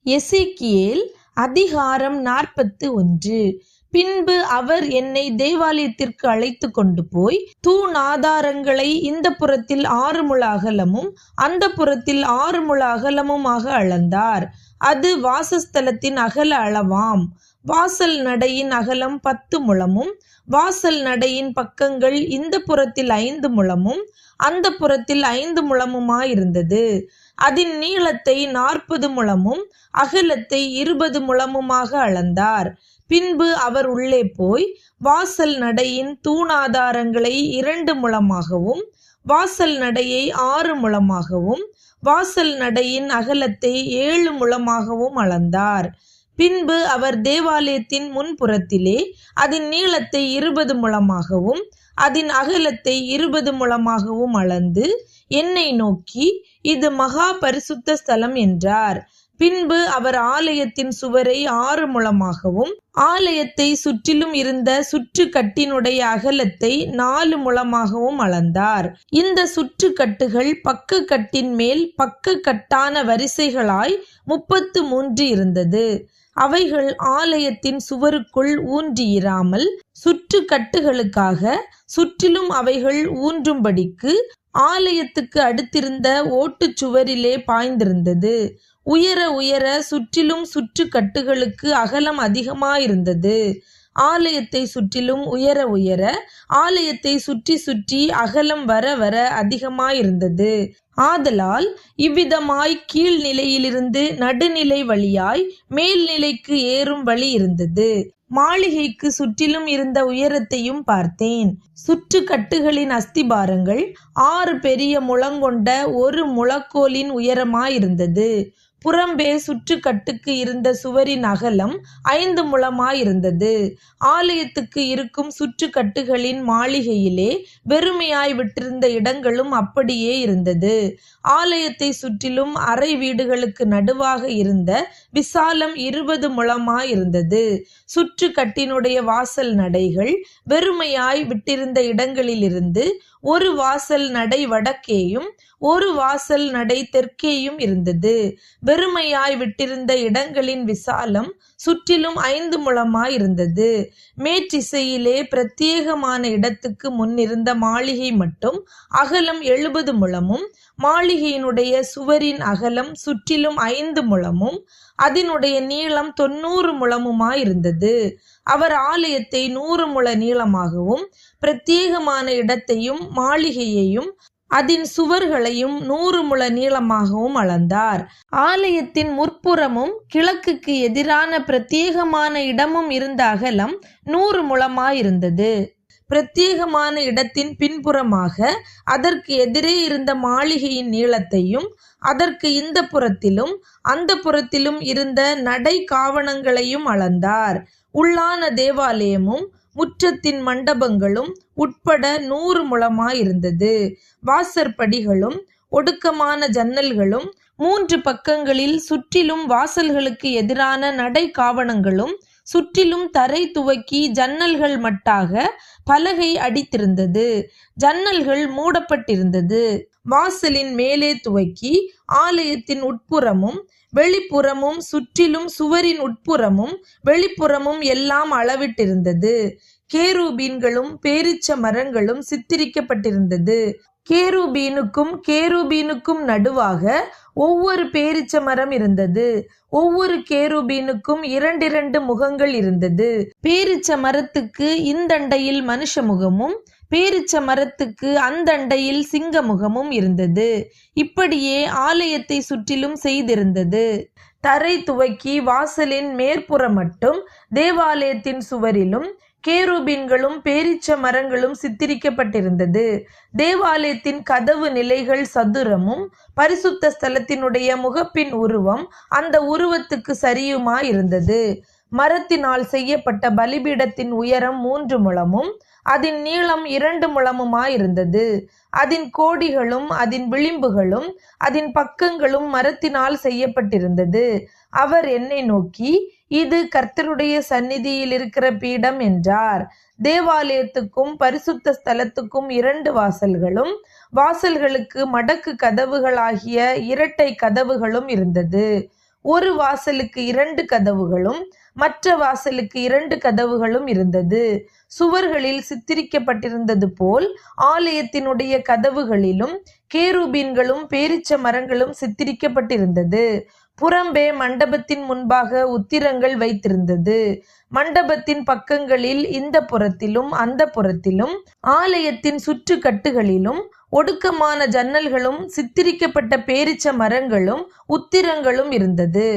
எசேக்கியேல் அதிகாரம் 41. பின்பு அவர் என்னை தேவாலயத்திற்கு அழைத்து கொண்டு போய் தூணாதாரங்களை இந்த புறத்தில் 6 முழ அகலமும் அந்த புறத்தில் 6 முழ அகலமுமாக அளந்தார். அது வாசஸ்தலத்தின் அகல அளவாம். வாசல் நடையின் அகலம் 10 முழமும் வாசல் நடையின் பக்கங்கள் இந்த புறத்தில் 5 முழமும் அந்த புறத்தில் 5 முழமுமாயிருந்தது. அதன் நீளத்தை 40 முழமும் அகலத்தை 20 முழமுமாக அளந்தார். பின்பு அவர் உள்ளே போய் வாசல் நடையின் தூணாதாரங்களை 2 முழமாகவும் வாசல் நடையை 6 முழமாகவும் வாசல் நடையின் அகலத்தை 7 முழமாகவும் அளந்தார். பின்பு அவர் தேவாலயத்தின் முன்புறத்திலே அதன் நீளத்தை 20 முழமாகவும் அதன் அகலத்தை 20 முழமாகவும் அளந்து என்னை நோக்கி, இது மகா பரிசுத்த ஸ்தலம் என்றார். பின்பு அவர் ஆலயத்தின் சுவரை 6 முழமாகவும் ஆலயத்தை சுற்றிலும் இருந்த சுற்று கட்டினுடைய அகலத்தை 4 முழமாகவும் அளந்தார். இந்த சுற்று கட்டுகள் பக்க கட்டின் மேல் பக்க கட்டான வரிசைகளாய் 33 இருந்தது. அவைகள் ஆலயத்தின் சுவருக்குள் ஊன்றியிராமல் சுற்று கட்டுகளுக்காக சுற்றிலும் அவைகள் ஊன்றும்படிக்கு ஆலயத்துக்கு அடுத்திருந்த ஓட்டுச் சுவரிலே பாய்ந்திருந்தது. உயர உயர சுற்றிலும் சுற்று கட்டுகளுக்கு அகலம் அதிகமாயிருந்தது. ஆலயத்தை சுற்றிலும் உயர உயர ஆலயத்தை சுற்றி சுற்றி அகலம் வர வர அதிகமாயிருந்தது. ஆதலால் இவ்விதமாய் கீழ்நிலையிலிருந்து நடுநிலை வழியாய் மேல்நிலைக்கு ஏறும் வழி இருந்தது. மாளிகைக்கு சுற்றிலும் இருந்த உயரத்தையும் பார்த்தேன். சுற்று கட்டுகளின் அஸ்திபாரங்கள் 6 பெரிய முழங்கொண்ட ஒரு முழக்கோலின் உயரமாயிருந்தது. புறம்பே சுற்றுக்கட்டுக்கு இருந்த சுவரின் அகலம் 5 முழமாயிருந்தது. ஆலயத்துக்கு இருக்கும் சுற்றுக்கட்டுகளின் மாளிகையிலே வெறுமையாய் விட்டிருந்த இடங்களும் அப்படியே இருந்தது. ஆலயத்தை சுற்றிலும் அறை வீடுகளுக்கு நடுவாக இருந்த விசாலம் 20 முழமாயிருந்தது. சுற்று கட்டினுடைய வாசல் நடைகள் வெறுமையாய் விட்டிருந்த இடங்களிலிருந்து ஒரு வாசல் நடை வடக்கேயும் ஒரு வாசல் நடை தெற்கேயும் இருந்தது. வெறுமையாய் விட்டிருந்த இடங்களின் விசாலம் சுற்றிலும் 5 முழமாயிருந்தது. மேற்றிசையிலே பிரத்யேகமான இடத்துக்கு முன்னிருந்த மாளிகை மட்டும் அகலம் 70 முழமும் மாளிகையினுடைய சுவரின் அகலம் சுற்றிலும் 5 முழமும் அதனுடைய நீளம் 90 முழமுமாயிருந்தது. அவர் ஆலயத்தை 100 முழ நீளமாகவும் பிரத்யேகமான இடத்தையும் மாளிகையையும் அதன் சுவர்களையும் 100 முழ நீளமாகவும் அளந்தார். ஆலயத்தின் முற்புறமும் கிழக்குக்கு எதிரான பிரத்யேகமான இடமும் இருந்த அகலம் 100 முழமாயிருந்தது. பிரத்யேகமான இடத்தின் பின்புறமாக அதற்கு எதிரே இருந்த மாளிகையின் நீளத்தையும் அதற்கு இந்த புறத்திலும் அந்த புறத்திலும் இருந்த நடை காவணங்களையும் அளந்தார். உள்ளான தேவாலயமும் முற்றத்தின் மண்டபங்களும் உட்பட 100 முழமாயிருந்தது. வாசற்படிகளும் ஒடுக்கமான ஜன்னல்களும் 3 பக்கங்களில் சுற்றிலும் வாசல்களுக்கு எதிரான நடை காவணங்களும் சுற்றிலும் தரை துவக்கி ஜன்னல்கள் மட்டாக பலகை அடித்திருந்தது. ஜன்னல்கள் மூடப்பட்டிருந்தது. வாசலின் மேலே துவக்கி ஆலயத்தின் உட்புறமும் வெளிப்புறமும் சுற்றிலும் சுவரின் உட்புறமும் வெளிப்புறமும் எல்லாம் அளவிட்டிருந்தது. கேருபீன்களும் பேரீச்ச மரங்களும் சித்தரிக்கப்பட்டிருந்தது. கேருபீனுக்கும் நடுவாக ஒவ்வொரு பேரீச்ச மரம் இருந்தது. ஒவ்வொரு கேருபீனுக்கும் 2 முகங்கள் இருந்தது. பேரீச்ச மரத்துக்கு இந்தண்டையில் மனுஷ முகமும் பேரீச்ச மரத்துக்கு அந்தண்டையில் சிங்க முகமும் இருந்தது. இப்படியே ஆலயத்தை சுற்றிலும் செய்திருந்தது. தரை துவக்கி வாசலின் மேற்புறம் மட்டும் தேவாலயத்தின் சுவரிலும் கேருபீன்களும் பேரீச்ச மரங்களும் சித்தரிக்கப்பட்டிருந்தது. தேவாலயத்தின் கதவு நிலைகள் சதுரமும் பரிசுத்த ஸ்தலத்தினுடைய முகப்பின் உருவம் அந்த உருவத்துக்கு சரியுமாயிருந்தது. மரத்தினால் செய்யப்பட்ட பலிபீடத்தின் உயரம் 3 முழமும் அதன் நீளம் 2 முழமுமாயிருந்தது. அதன் கோடிகளும் அதன் விளிம்புகளும் அதன் பக்கங்களும் மரத்தினால் செய்யப்பட்டிருந்தது. அவர் என்னை நோக்கி, இது கர்த்தருடைய சந்நிதியில் இருக்கிற பீடம் என்றார். தேவாலயத்துக்கும் பரிசுத்த ஸ்தலத்துக்கும் 2 வாசல்களும் வாசல்களுக்கு மடக்கு கதவுகளாகிய இரட்டை கதவுகளும் இருந்தது. ஒரு வாசலுக்கு 2 கதவுகளும் மற்ற வாசலுக்கு 2 கதவுகளும் இருந்தது. சுவர்களில் சித்தரிக்கப்பட்டிருந்தது போல் ஆலயத்தினுடைய கதவுகளிலும் கேருபீன்களும் பேரீச்ச மரங்களும் சித்தரிக்கப்பட்டிருந்தது. புறம்பே மண்டபத்தின் முன்பாக உத்திரங்கள் வைத்திருந்தது. மண்டபத்தின் பக்கங்களில் இந்த புறத்திலும் அந்த புறத்திலும் ஆலயத்தின் சுற்றுக்கட்டுகளிலும் ஒடுக்கமான ஜன்னல்களும் சித்தரிக்கப்பட்ட பேரீச்ச மரங்களும் உத்திரங்களும் இருந்தது.